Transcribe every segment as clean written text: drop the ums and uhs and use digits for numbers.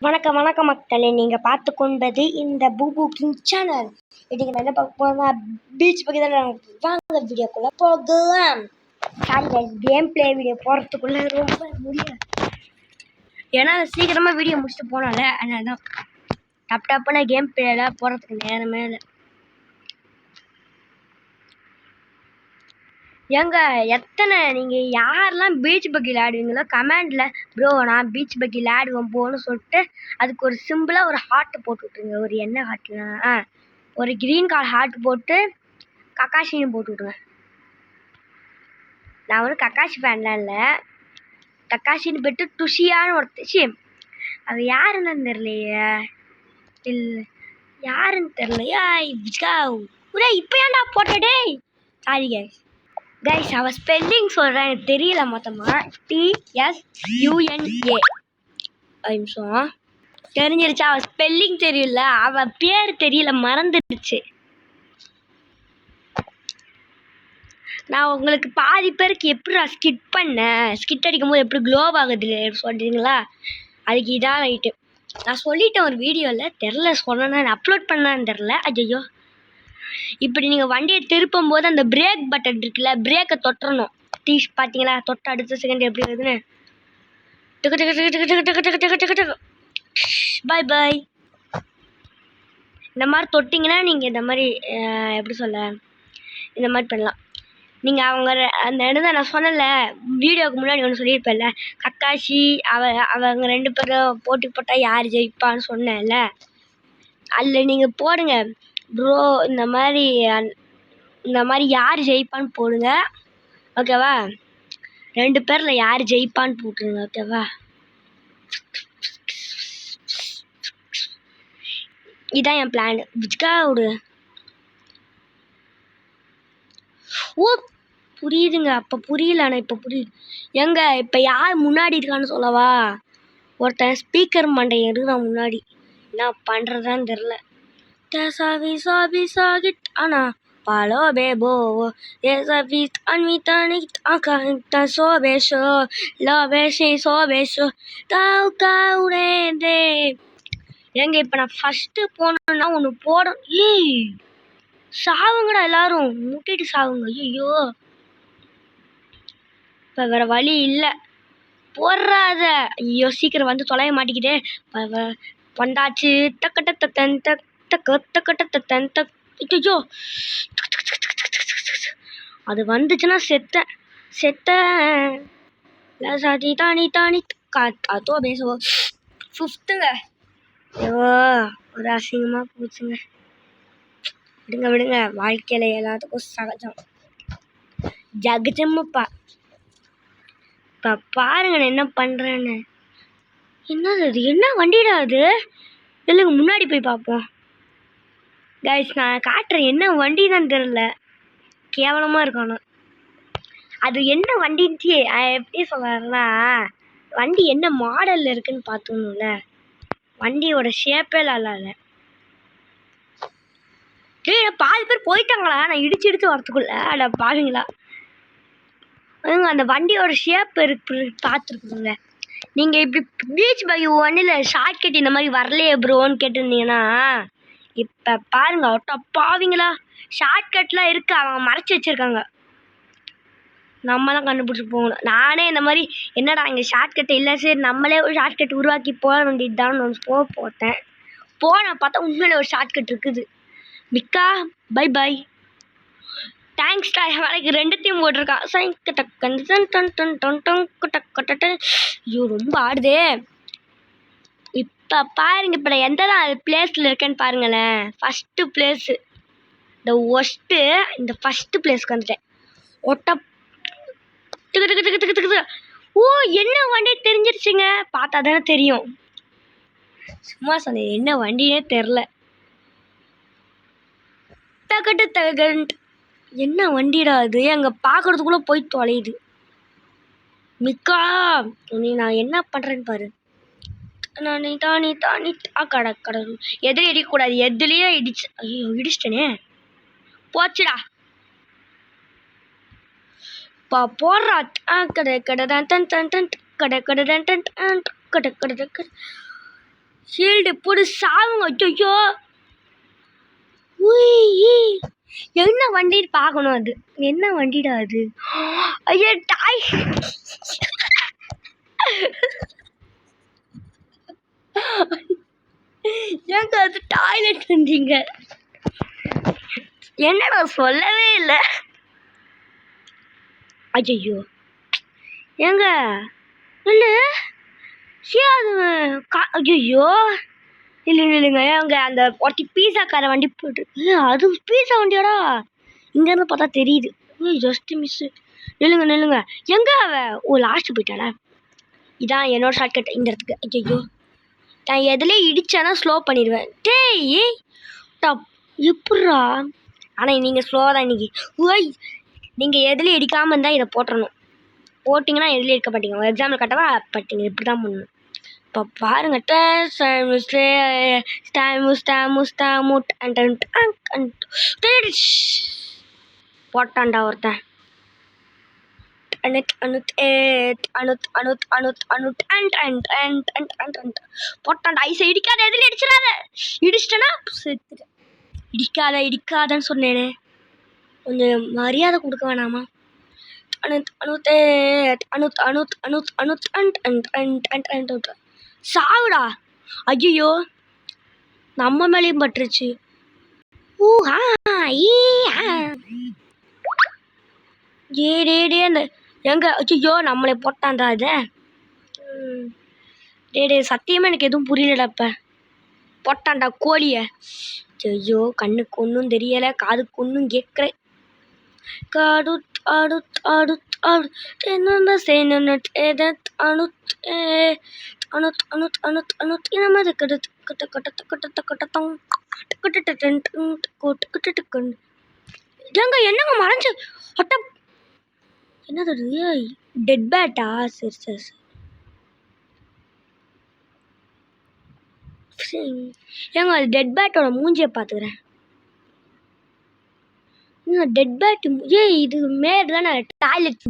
வணக்கம் வணக்கம் மக்களே, நீங்கள் பார்த்து கொண்டது இந்த பூபு கிங் சேனல். இன்னைக்கு நான் என்ன பார்க்க போகிறேன்னா பீச் பற்றி தான். வாங்க வீடியோக்குள்ளே போகலாம். சாரி, கேம் பிளே வீடியோ போகிறதுக்குள்ளே ரொம்ப முடியாது, ஏன்னா சீக்கிரமாக வீடியோ முடிச்சுட்டு போனால, அதனால தான் டப்புனா கேம் பிளேலாம் போகிறதுக்கு நேரமே இல்லை. ஏங்க எத்தனை நீங்கள் யாரெல்லாம் பீச் பக்கி விளையாடுவீங்களோ கமெண்டில் ப்ரோ நான் பீச் பக்கி விளையாடுவேன் போன்னு சொல்லிட்டு அதுக்கு ஒரு சிம்பிளாக ஒரு ஹார்ட்டு போட்டு விட்ருங்க. ஒரு என்ன ஹார்ட்னா ஒரு க்ரீன் கலர் ஹார்ட் போட்டு கக்காஷின்னு போட்டு விட்ருங்க. நான் ஒரு கக்காஷி ஃபேன்லாம் இல்லை, கக்காஷின்னு போட்டு டுஷியான்னு ஒருத்தச்சு அது யாருன்னு தெரியலையே, இல்லை யாருன்னு தெரியலையா. இப்போ ஏன்டா போட்டே. சாரி கைஸ், அவள் ஸ்பெல்லிங் சொல்கிறேன், எனக்கு தெரியல மொத்தமாக. TSUNA நிமிஷம் தெரிஞ்சிருச்சா. அவள் ஸ்பெல்லிங் தெரியல, அவள் பேர் தெரியல, மறந்துடுச்சு. நான் உங்களுக்கு பாதி பேருக்கு எப்படி ஸ்கிட் பண்ணேன், ஸ்கிட் அடிக்கும் போது எப்படி க்ளோவ் ஆகுது சொல்கிறீங்களா, அதுக்கு இதான் ரைட்டு. நான் சொல்லிட்டேன் ஒரு வீடியோவில், தெரில சொன்னேன்னு அப்லோட் பண்ணான்னு தெரில. ஐயோ, இப்படி நீங்கள் வண்டியை திருப்பும் போது அந்த பிரேக் பட்டன் இருக்குல்ல, பிரேக்கை தொட்டுறணும். பார்த்தீங்களா, தொட்டு அடுத்த செகண்ட் எப்படி வருதுன்னு. பாய் பாய். இந்த மாதிரி தொட்டிங்கன்னா நீங்கள் இந்த மாதிரி எப்படி சொல்ல, இந்த மாதிரி பண்ணலாம். நீங்கள் அவங்க அந்த இடத்துல நான் சொன்னல வீடியோவுக்கு முன்னாடி ஒன்று சொல்லியிருப்பேன்ல, கக்காஷி அவங்க ரெண்டு பேரும் போட்டி போட்டால் யார் ஜெயிப்பான்னு சொன்னேன்ல, அதில் நீங்கள் போடுங்க ப்ரோ, இந்த மாதிரி யார் ஜெயிப்பான்னு போடுங்க, ஓகேவா. ரெண்டு பேரில் யார் ஜெயிப்பான்னு போட்டுருங்க, ஓகேவா. இதான் என் பிளான். விஜ்கா விடு. ஓ புரியுதுங்க, அப்போ புரியல, ஆனால் இப்போ புரியுது. எங்க இப்போ யார் முன்னாடி இருக்கான்னு சொல்லவா. ஒருத்தன் ஸ்பீக்கர் மண்டையன் இருக்கிறான் முன்னாடி, என்ன பண்ணுறதான்னு தெரில. ஆனா Palo bebo, there's a bit on me tonic, I so besho, love she so besho, tau kaurende. எங்க இப்போ நான் ஃபஸ்ட்டு போனோன்னா ஒன்று போடும். ஏய் சாவுங்கடா, எல்லாரும் முட்டிட்டு சாவுங்க. ஐயோ, இப்போ வேற வழி இல்லை, போடுறாத. ஐயோ சீக்கிரம் வந்து தொலைய மாட்டிக்கிட்டே வந்தாச்சு. தக்கட்ட தன் தக்கட்ட தன் தக். ஐயோ, அது வந்துச்சுன்னா செத்த தானி காத்தோ பேசுவோம். ஃபிஃப்த்துங்க. ஐயோ ஒரு அசிங்கமாக போச்சுங்க. விடுங்க, வாழ்க்கையில் எல்லாத்துக்கும் சகஜம். ஜகஜம்மப்பா. இப்போ பாருங்க நான் என்ன பண்ணுறேன்னு. என்னது அது, என்ன வண்டிடா அது, இல்லைங்க முன்னாடி போய் பார்ப்போம். கைஸ் நான் காட்டுறேன், என்ன வண்டி தான் தெரில, கேவலமாக இருக்கணும். அது என்ன வண்டின்ட்டு எப்படி சொல்கிறேன்னா, வண்டி என்ன மாடலில் இருக்குன்னு பார்த்துக்கணும்ல, வண்டியோட ஷேப்பே நல்லா இல்லை. பாதி பேர் போயிட்டாங்களா, நான் இடிச்சு வரத்துக்குள்ள. அட பாருங்களா, அந்த வண்டியோட ஷேப் இருக்கு பார்த்துருக்குங்க. நீங்கள் இப்படி பீச் பை ஒன்றில் ஷார்ட் கட் இந்த மாதிரி வரலையே ப்ரோன்னு கேட்டிருந்தீங்கன்னா, இப்போ பாருங்க ஒட்டா பாவீங்களா, ஷார்ட் கட்லாம் இருக்கு, அவங்க மறைச்சி வச்சுருக்காங்க, நம்ம தான் கண்டுபிடிச்சி போகணும். நானே இந்த மாதிரி என்னடா இங்கே ஷார்ட் கட்டு இல்லை, சரி நம்மளே ஒரு ஷார்ட் கட் உருவாக்கி போக வேண்டியது தான் போட்டேன். போன பார்த்தா உண்மையில ஒரு ஷார்ட் கட் இருக்குது. மிக்கா பை பை, தேங்க்ஸ் டா, வேலைக்கு ரெண்டுத்தையும் போட்டிருக்கான். ஐயோ ரொம்ப ஆடுதே. இப்போ பாருங்க, இப்போ நான் எந்த பிளேஸில் இருக்கேன்னு பாருங்களேன். ஃபஸ்ட்டு பிளேஸு, இந்த ஒஸ்ட்டு, இந்த ஃபஸ்ட்டு பிளேஸ்க்கு வந்துட்டேன். ஒட்ட ஓ என்ன வண்டி தெரிஞ்சிருச்சுங்க, பார்த்தா தானே தெரியும், சும்மா சொன்னேன், என்ன வண்டினே தெரில. என்ன வண்டிடா அது, அங்கே பார்க்குறதுக்குள்ளே போய் தொலையுது. மிக்கா நீ நான் என்ன பண்ணுறேன்னு பாரு. தானி கடை எதுலையும் இடிக்கக்கூடாது, எதுலேயே இடிச்சு. ஐயோ இடிச்சிட்டனே, போச்சுடா. போடுறா கடை ஷீல்டு போட்டு சாவுங்க. ஐயோ உய் என்ன வண்டின்னு பார்க்கணும். அது என்ன வண்டிடா அது? ஐயோ டாய் ஏங்க அது டாய்லெட் வந்தீங்க? என்னடா சொல்லவே இல்லை. ஐயோ ஏங்க இல்லை அது ஐயோ இல்லைங்க ஏங்க அந்த ஒருத்தி பீஸாக்கார வண்டி போட்டு அது பீஸா வண்டியாடா? இங்கேருந்து பார்த்தா தெரியுது. Just miss. நில்லுங்க எங்கே அவ? ஓ லாஸ்ட்டு போயிட்டாளா? இதான் என்னோட ஷார்ட்கட் இந்த இடத்துக்கு. ஐயோ நான் எதுலேயே இடிச்சானா ஸ்லோ பண்ணிடுவேன். டேய் எப்பட்றா? ஆனால் நீங்கள் ஸ்லோவாக தான் இன்னைக்கு. ஓய் நீங்கள் எதுலேயும் இடிக்காமல் இருந்தால் இதை போட்டுறணும். போட்டிங்கன்னா எதுலேயும் இருக்க மாட்டீங்க. எக்ஸாம்பிள் கட்டவா பட்டீங்க இப்படி தான் பண்ணணும். இப்போ பாருங்க போட்டான்டா ஒருத்தன். போட்டான்டா. ஐசை இடிக்காத, எதுல இடிச்சிடாத. இடிச்சிட்டனா இடிக்காதன்னு சொன்னேனே. கொஞ்சம் மரியாதை கொடுக்க வேணாமா? சாவுடா. ஐயோ நம்ம மேலேயும் பட்டுருச்சு. அந்த எங்க ஐயோ நம்மளே போட்டான்டா இதை. டே சத்தியமாக எனக்கு எதுவும் புரியலடாப்ப. போட்டான்டா கோழியை. ஐயோ கண்ணுக்கு ஒன்றும் தெரியலை, காதுக்கு ஒன்றும் கேட்குறேன். என்னங்க மறைஞ்சு என்னது டெட் பேட்டா? சரி ஏங்க அது டெட் பேட்டோட மூஞ்சியை பார்த்துக்கிறேன். டெட் பேட் இது மேடு தானே டாய்லெட்.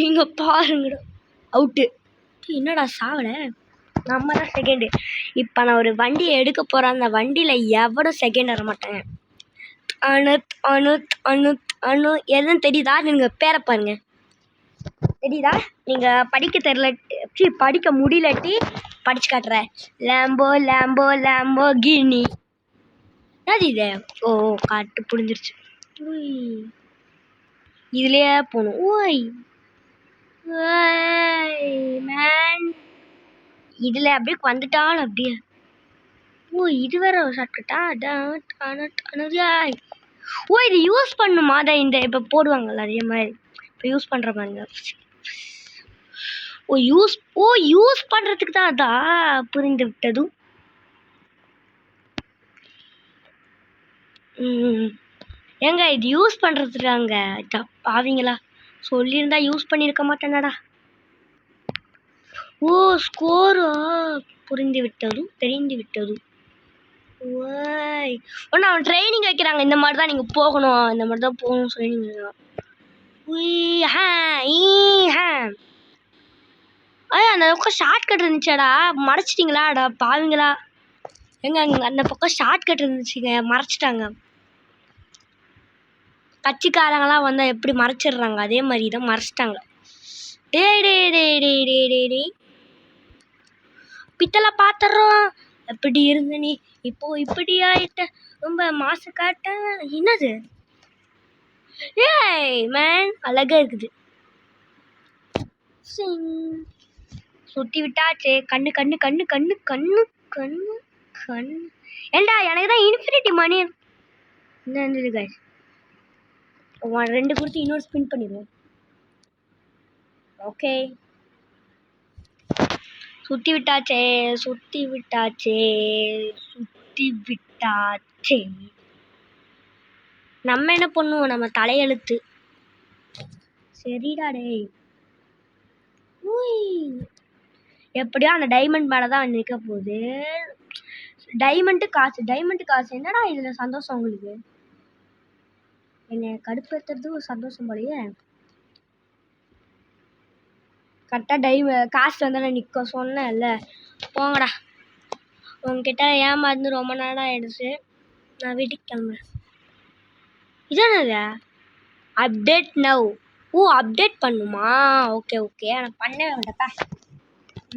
இங்க பாருங்கடா அவுட்டு. என்னடா சாவல? நம்ம தான் செகண்டு. இப்போ நான் ஒரு வண்டியை எடுக்க போகிறேன். அந்த வண்டியில் எவரும் செகண்ட் வர மாட்டாங்க. எதுவும் தெரியுதா? நீங்கள் பேரை பாருங்க. தெரியுதா? நீங்கள் படிக்க முடியலட்டி படிச்சு காட்டுறேன். லேம்போ கினி. அது இது. ஓ காட்டு புரிஞ்சிருச்சு. இதுலயே போகணும். ஓய் மேன் இதில் அப்படியே வந்துட்டாலும் அப்படியே. ஓ இது வேற ஒரு ஷார்ட்கட்டா? ஓ இது யூஸ் பண்ணுமா? அதை இந்த இப்போ போடுவாங்கள்ல அதே மாதிரி இப்போ யூஸ் பண்ணுற மாதிரி. யூஸ் பண்ணுறதுக்கு தான் அதா புரிந்து விட்டது. ஏங்க இது யூஸ் பண்ணுறதுக்காங்க பாவீங்களா? சொல்லியிருந்தா யூஸ் பண்ணியிருக்க மாட்டேனடா. ஓ ஸ்கோரா தெரிந்து விட்டது. ஓய் ஒன்று அவன் ட்ரைனிங் வைக்கிறாங்க. இந்த மாதிரி தான் நீங்கள் போகணும், இந்த மாதிரி தான் போகணும் ட்ரைனிங். அந்த பக்கம் ஷார்ட் கட் இருந்துச்சாடா, மறைச்சிட்டிங்களாடா பாவீங்களா? எங்க அந்த பக்கம் ஷார்ட் கட் இருந்துச்சுங்க, மறைச்சிட்டாங்க. கட்சிக்காரங்களாம் வந்தால் எப்படி மறைச்சிடுறாங்க அதே மாதிரி தான் மறைச்சிட்டாங்க. டே பித்தளை பாத்திரம் எப்படி இருந்த நீ இப்போ இப்படி ஆயிட்ட, ரொம்ப மாசு காட்ட. என்னது? ஏய் மேன் அழகா இருக்குது. சுட்டி விட்டாச்சே. கண்ணு ஏண்டா எனக்கு தான் இன்ஃபினிட்டி மணி. என்ன இருந்தது கைஸ்? 2 கொடுத்து இன்னொரு ஸ்பின் பண்ணிடுவோம். ஓகே சுத்தி விட்டாச்சே. நம்ம என்ன பண்ணுவோம்? நம்ம தலையெழுத்து. சரிடா டேய். எப்படியோ அந்த டைமண்ட் மேலே தான் நிற்க போகுது. டைமண்ட் காசு என்னடா இதில் சந்தோஷம் உங்களுக்கு? என்னை கடுப்பேற்றுறது ஒரு சந்தோஷம் போலயே. கரெக்டாக காசு வந்தால் நிற்கும் சொன்னேன்ல. போங்கடா, உங்ககிட்ட ஏமாந்து ரொம்ப நேரம் ஆயிடுச்சு. நான் வீட்டுக்கு கிளம்புறேன். இதானது அப்டேட் நவ். ஓ, அப்டேட் பண்ணுமா? ஓகே ஓகே, நான் பண்ணவே மாட்டேப்பா.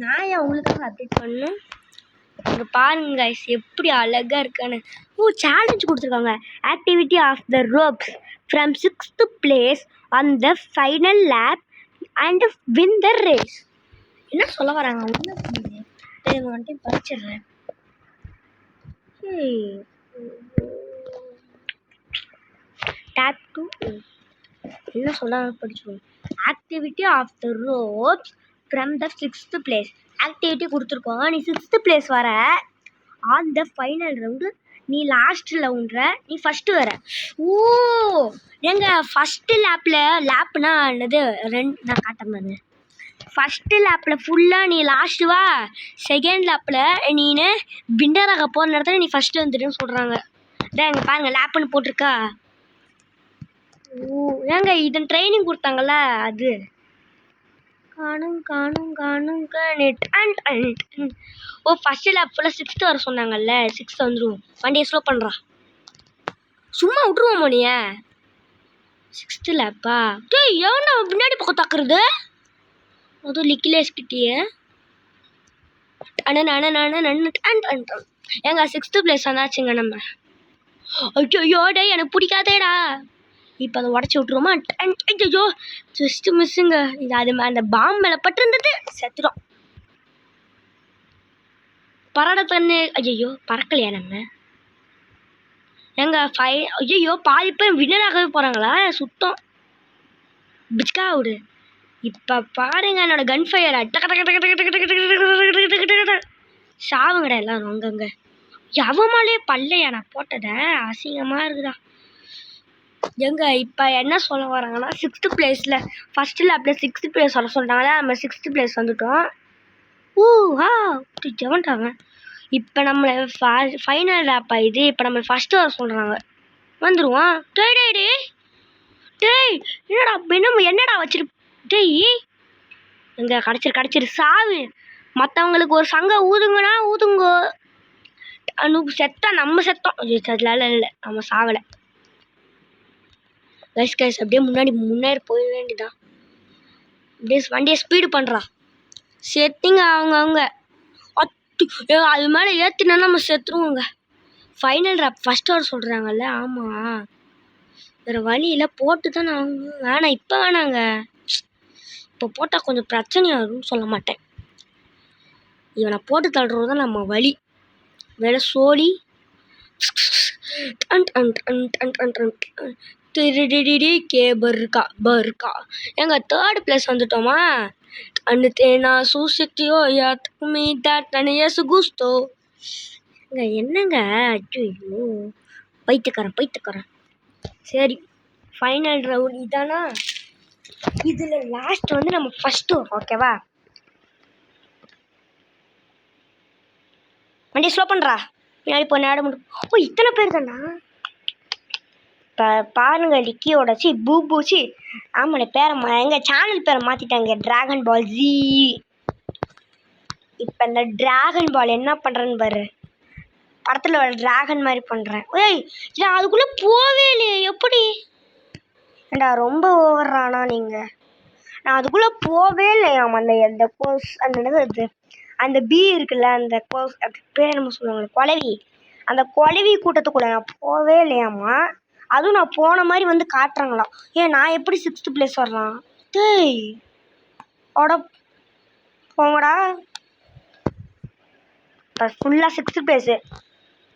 நான் ஏன் உங்களுக்காக அப்டேட் பண்ணணும்? இங்கே பாருங்க கைஸ், எப்படி அழகாக இருக்கான்னு. ஓ, சேலஞ்ச் கொடுத்துருக்காங்க. Activity of the ropes from 6th place on the final lap and win the race. என்ன சொல்ல வராங்க ஒன்றும் புரியுது. இதை வந்துட்டு படிச்சிடுறேன். டேப் டு என்ன சொல்ல படிச்சுக்கோங்க. Activity of the ropes from the 6th place. Activity கொடுத்துருக்கோம். நீ 6th place வர. ஆன் த ஃபைனல் ரவுண்டு நீ லாஸ்ட்டில் உண்ற, நீ ஃபஸ்ட்டு வர. ஓ, எங்கள் ஃபஸ்ட்டு லேப்னா என்னது நான் காட்டுறேன். ஃபஸ்ட்டு லேப்பில் ஃபுல்லாக நீ லாஸ்ட்டு வா. செகண்ட் லேப்பில் நீனு வின்னராக போகிற நேரத்தில் நீ ஃபஸ்ட்டு வந்துடுன்னு சொல்கிறாங்க. இதான் எங்கள் பாருங்க லேப்புன்னு போட்டிருக்கா. ஓ, ஏங்க இதன் ட்ரைனிங் கொடுத்தாங்கல்ல அது. காணும் காணும் காணும் கனெக்ட் அண்ட் ஓ, ஃபஸ்ட்டு லேப் ஃபுல்லாக 6th வர சொன்னாங்கல்ல. 6th வந்துடும். வண்டியை ஸ்லோ பண்ணுறா. சும்மா விட்ருவோம் மணிய. 6th லேப்பா? டேய், எவனா பின்னாடி பக்கம் தாக்குறது? அதுவும் லிக்கிலேஸ் கிட்டேயே. ஏங்க 6th place வந்தாச்சுங்க நம்ம. ஐயோ டேய், எனக்கு பிடிக்காதேடா. இப்போ அதை உடச்சி விட்ருவோமா? ஐயோ, ஜஸ்ட்டு மிஸ்ஸுங்க. இது அது அந்த பாம்பு மேலே பட்டுருந்தது செத்துடும். பரட தண்ணி. ஐயோ, பறக்கலையா நம்ம? ஏங்க ஐயோ, பாதி பேர் வின்னராகவே போகிறாங்களா? சுத்தம் பிச்கா விடு. இப்போ பாருங்க என்னோட கன் ஃபயர். சாவுங்கடா எல்லாரும் அங்கங்க. எவமாலே பல்லையா நான் போட்டதை? அசிங்கமாக இருக்குதா. எங்க இப்போ என்ன சொல்ல வராங்கன்னா 6th பிளேஸில் ஃபஸ்ட்டு லேப்பில் 6th பிளேஸ் வர சொல்லிட்டாங்களே. நம்ம 6th பிளேஸ் வந்துட்டோம். ஓ ஹா, ஜெவன்ட்டாங்க. இப்போ நம்மளை ஃபைனல் லேப் ஆகிது. இப்போ நம்ம ஃபஸ்ட்டு வர சொல்கிறாங்க. வந்துடுவோம். டேய் டேய் டேய் டேய், என்னடா வச்சிரு. டேய், எங்கே கிடச்சிரு சாவு. மற்றவங்களுக்கு ஒரு சங்கம் ஊதுங்கன்னா ஊதுங்கோ. செத்தா நம்ம செத்தோம். இல்லை நம்ம சாவலை. கைஸ் அப்படியே முன்னாடி போயிட வேண்டியதான். அப்படியே வண்டியை ஸ்பீடு பண்ணுறா. செத்திங்க அவங்க அது மேலே ஏற்றினா நம்ம செத்துருவோங்க. ஃபைனல் ரேப் ஃபஸ்ட்டு வர சொல்கிறாங்கல்ல. ஆமாம், வேறு வழியில் போட்டு தான் நான் வேணாம். இப்போ வேணாங்க, இப்போ போட்டால் கொஞ்சம் பிரச்சனையாகும்னு சொல்ல மாட்டேன். இவனை போட்டு தள்ளுறது தான் நம்ம வழி. வேலை சோழி பர்கா. எங்க 3rd place வந்துட்டோமா? தேனா சூசிட்டியோ யாத்துக்குமே தானே சுகுஸ்தோ. என்னங்க ஐயோ, பைத்துக்காரன். சரி, ஃபைனல் ரவுண்ட் இதானா? இதில் லாஸ்ட் வந்து நம்ம ஃபஸ்ட்டு வரும். ஓகேவா? வண்டி ஸ்லோ பண்ணுறா. பின்னாடி போய் நேரம் முடியும். ஓ, இத்தனை பேர் தானா? இப்போ பாருங்க, லிக்கியோட பூச்சி ஆமாம் பேரை எங்கள் சேனல் பேரை மாற்றிட்டாங்க. Dragon Ball Z. இப்போ இந்த ட்ராகன் பால் என்ன பண்ணுறேன்னு பாரு. படத்தில் ஒரு ட்ராகன் மாதிரி பண்ணுறேன். ஏய், நான் அதுக்குள்ளே போவே இல்லையே. எப்படி ஏண்டா ரொம்ப ஓவர்றானா நீங்கள்? நான் அதுக்குள்ளே போவே இல்லையாம். அந்த கோர்ஸ் அந்த அந்த பீ இருக்குல்ல, அந்த கோர்ஸ் அது பேர் என்ன சொல்லுவாங்க, குலவி. அந்த குலவி கூட்டத்துக்குள்ளே நான் போவே இல்லையாம்மா. அதுவும் நான் போன மாதிரி வந்து காட்டுறாங்களாம். ஏன் நான் எப்படி 6th place வரலாம்? டேய் ஓட போங்கடா. இப்போ ஃபுல்லாக 6th place.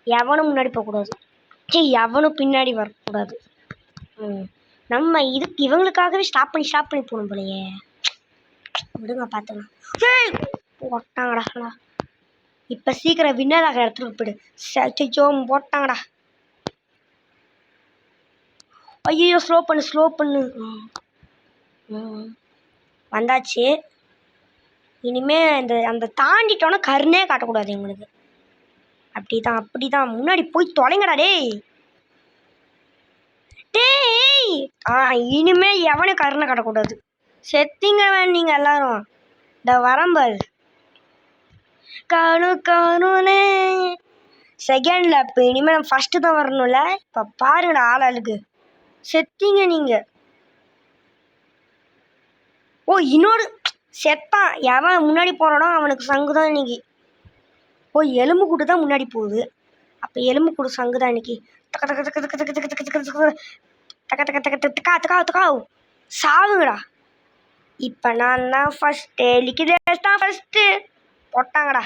எவனும் முன்னாடி போகக்கூடாது. எவனும் பின்னாடி வரக்கூடாது. நம்ம இதுக்கு இவங்களுக்காகவே ஸ்டாப் பண்ணி போகணும் போலையே. விடுங்க பார்த்துக்கலாம். போட்டாங்கடா. இப்போ சீக்கிரம் வின்னராக இடத்துக்கு போயிடு. சச்சோ போட்டாங்கடா. ஐயோ, ஸ்லோ பண்ணு. வந்தாச்சு. இனிமேல் அந்த தாண்டிட்டோன்னா கருணே காட்டக்கூடாது எங்களுக்கு. அப்படிதான் முன்னாடி போய் தொலைங்கடா டேய். இனிமே எவனும் கருணை காட்டக்கூடாது. செத்திங்க நீங்கள் எல்லாரும். இந்த வரம்பல் காணு காணுனே செகண்டில் இப்போ இனிமேல் நம்ம ஃபஸ்ட்டு தான் வரணும்ல. இப்போ பாருங்கடா ஆளுக்கு செத்தீங்க நீங்கள். ஓ இன்னொரு செத்தான் எவன் முன்னாடி போகிறானோ அவனுக்கு சங்கு தான் இன்னைக்கு. ஓ எலும்பு கூட்டு தான் முன்னாடி போகுது. அப்போ எலும்பு கூடு சங்கு தான் இன்னைக்கு. தக்க தக்க தக்க தக்க தக்க தக்க தக்க தக்க தக்க தக்க தக்க தக்கா தக்கா தக்கா சாவுங்கடா. இப்போ நான் தான் ஃபஸ்ட்டு லிக்கிதேஷ் தான் ஃபஸ்ட்டு போட்டாங்கடா.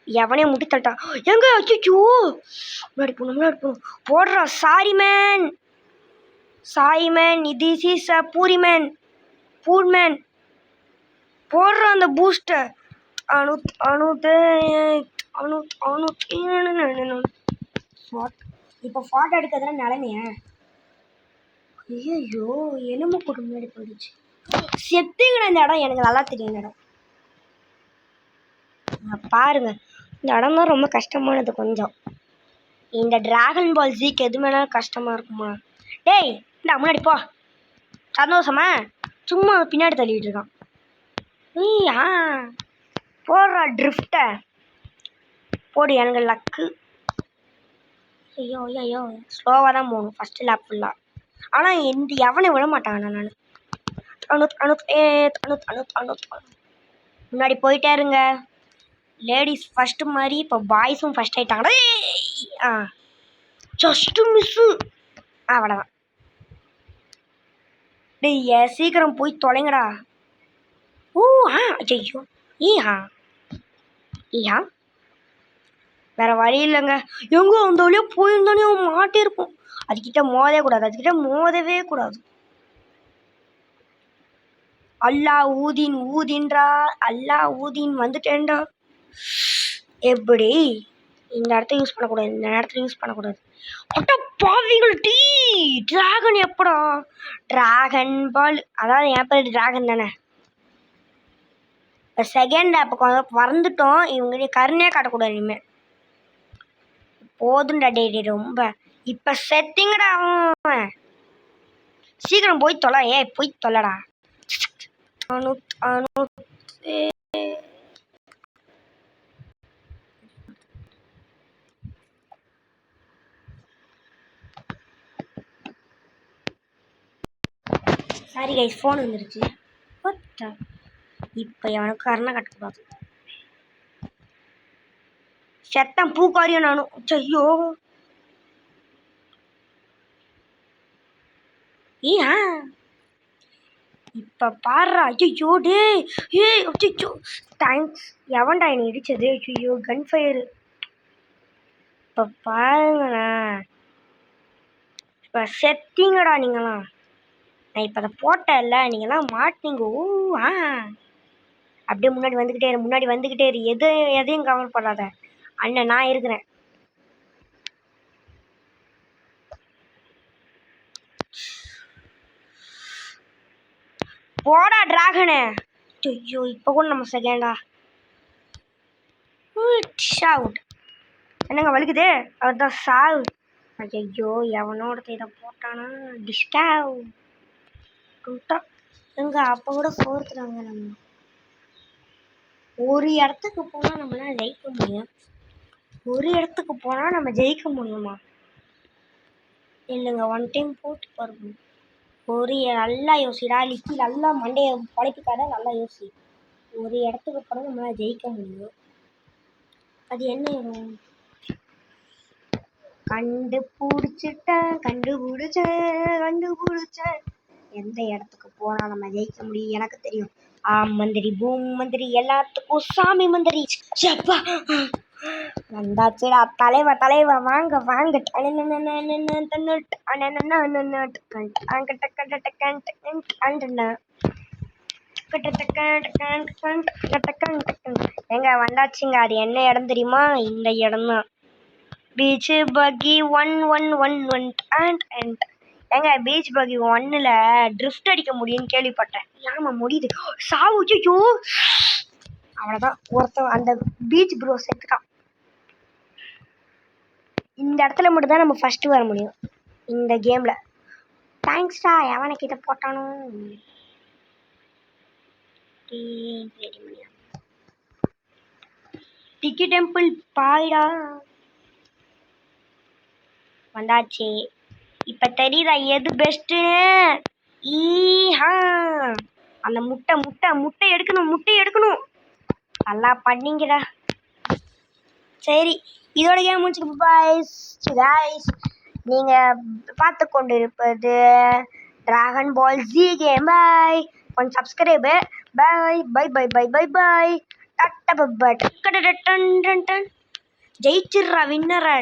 எவனே முட்டி தட்டான் எங்க அச்சோ முன்னாடி போகணும் போடுறா. Sorry man this is a puri man போடுறா அந்த பூஸ்டர். அனுத் அனுத் அனுத் அனுத் இப்போ ஃபோட்டோ எடுக்கிறதுல நிலைமையா. ஐயோ எலும்பு கூட்டு முன்னாடி போயிடுச்சு. செத்துங்கடா. இந்த இடம் எனக்கு நல்லா தெரியும். இந்த இடம் பாருங்க. இந்த இடம் தான் ரொம்ப கஷ்டமானது கொஞ்சம். இந்த டிராகன் பால் ஜிக்கு எது மேலும் கஷ்டமாக இருக்குமா. டேய் இந்த முன்னாடி போ. சந்தோஷமா சும்மா பின்னாடி தள்ளிட்டு இருக்கான். ஆ போடுறா ட்ரிஃப்டை போடு. எனக்கு லக்கு. ஐயோ ஐயோ ஸ்லோவாக தான் போகணும் ஃபஸ்ட்டு லேப் ஃபுல்லாக. ஆனால் எவனை விட மாட்டாங்கண்ணா. நான் அனுத் அனுத் அனுத் அனுத் அனுத் முன்னாடி போயிட்டே இருங்க. லேடிஸ் ஃபஸ்ட்டு மாதிரி இப்போ பாய்ஸும் ஃபஸ்ட் ஆகிட்டாங்கடா. ஆ ஜஸ்ட்டு மிஸ்ஸு. அவ்வளோதான். டேய் சீக்கிரம் போய் தொலைங்கடா. ஓ ஐயோ ஈஹா வேற வழி இல்லைங்க. எங்கோ அந்த வழியாக போயிருந்தானே மாட்டிருப்போம். அதுக்கிட்ட மோதவே கூடாது. அல்லா ஊதின் ஊதின்றா. அல்லா ஊதின் வந்துட்டேன்டா. எப்படி இந்த இடத்த யூஸ் பண்ணக்கூடாது. இந்த நேரத்தில் யூஸ் பண்ணக்கூடாது. ஒட்ட பாவிகள் டீ டிராகன் எப்படா. டிராகன் பால் அதாவது என் பேர் டிராகன் தானே. இப்போ செகண்ட் அப்போ வந்துட்டோம். இவங்க கருணையே காட்டக்கூடாது இனிமேல். போதுண்டா டே ரொம்ப. இப்போ செத்திங்கடா. சீக்கிரம் போய் தொலை. போய் தொலைடா. சாரி கைஸ் ஃபோன் வந்துருச்சு. இப்போ அவனுக்கு கருணை கட்டக்கூடாது. செத்தம் பூக்காரியும் நானும். ஐயோ இப்போ பாடுறா. ஐயோ டே அச்சோ தேங்க்ஸ். எவன்டா என்னை இடிச்சது. ஐயோ கன் ஃபயரு. இப்போ பாருங்கண்ணா. இப்போ செத்திங்கடா நீங்களாம். நான் இப்போ அதை போட்டேன்ல நீங்களாம் மாட்டினீங்க. அப்படியே முன்னாடி வந்துக்கிட்டே இரு. எதையும் கவலைப்படாத அண்ணன் நான் இருக்கிறேன். போடா டிராகனு. ஐயோ இப்போ கூட நம்ம செகண்டா. ஷவுட் என்னங்க வலிக்குது. அதுதான் சாவு. ஐயோ எவனோட இதை போட்டானா டிஸ்டாவ் எங்க அப்போ கூட போர்த்துறாங்க. நம்ம ஒரு இடத்துக்கு போனால் நம்மளால ஜெயிக்க முடியும். முடியுமா இல்லைங்க. ஒன் டைம் போட்டு பாருங்க. நல்லா யோசிடா. லிக்கி நல்லா மண்டையை பழப்பிக்காத. நல்லா யோசி. ஒரு இடத்துக்கு போனால் நம்மளால ஜெயிக்க முடியும். அது என்ன இடம். கண்டுபிடிச்சேன். எந்த இடத்துக்கு போனால் நம்ம ஜெயிக்க முடியும் எனக்கு தெரியும். மந்திரி பூம் மந்திரி எல்லாத்துக்கும் சாமி மந்திரி. வந்தாச்சுடா தலைவா வாங்க. எங்க வந்தாச்சுங்க. அது என்ன இடம் தெரியுமா. இந்த இடம் தான் பீச் பக்கி 111 ஏங்க பீச் பக்கி 1ல் ட்ரிஃப்ட் அடிக்க முடியும்னு கேள்விப்பட்டேன். ஆமா முடியுது. சாவு. ஐயோ அவ்வளோதான். ஒருத்தன் அந்த பீச் ப்ரோ செத்துட்டான். இந்த இடத்துல மட்டும்தான் நம்ம ஃபஸ்ட்டு வர முடியும் இந்த கேமில். தேங்க்ஸ்டா எவனை கிட்ட போட்டானோ. டிக்கி டெம்பிள் பாய்டா வந்தாச்சு. இப்போ தெரியுதா எது பெஸ்ட்டுன்னு? ஈஹா அந்த முட்டை முட்டை முட்டை எடுக்கணும், முட்டை எடுக்கணும். நல்லா பண்ணீங்கடா. சரி, இதோட கேம் முடிச்சுட்டு பாய்ஸ் காய்ஸ். நீங்கள் பார்த்து கொண்டு இருப்பது dragon ball Z game. Bye. கொஞ்சம் subscribe. Bye bye bye bye bye bye. டட்ட பப்பட் டன் டன் டன். ஜெயிச்சிடுறா வின்னரா.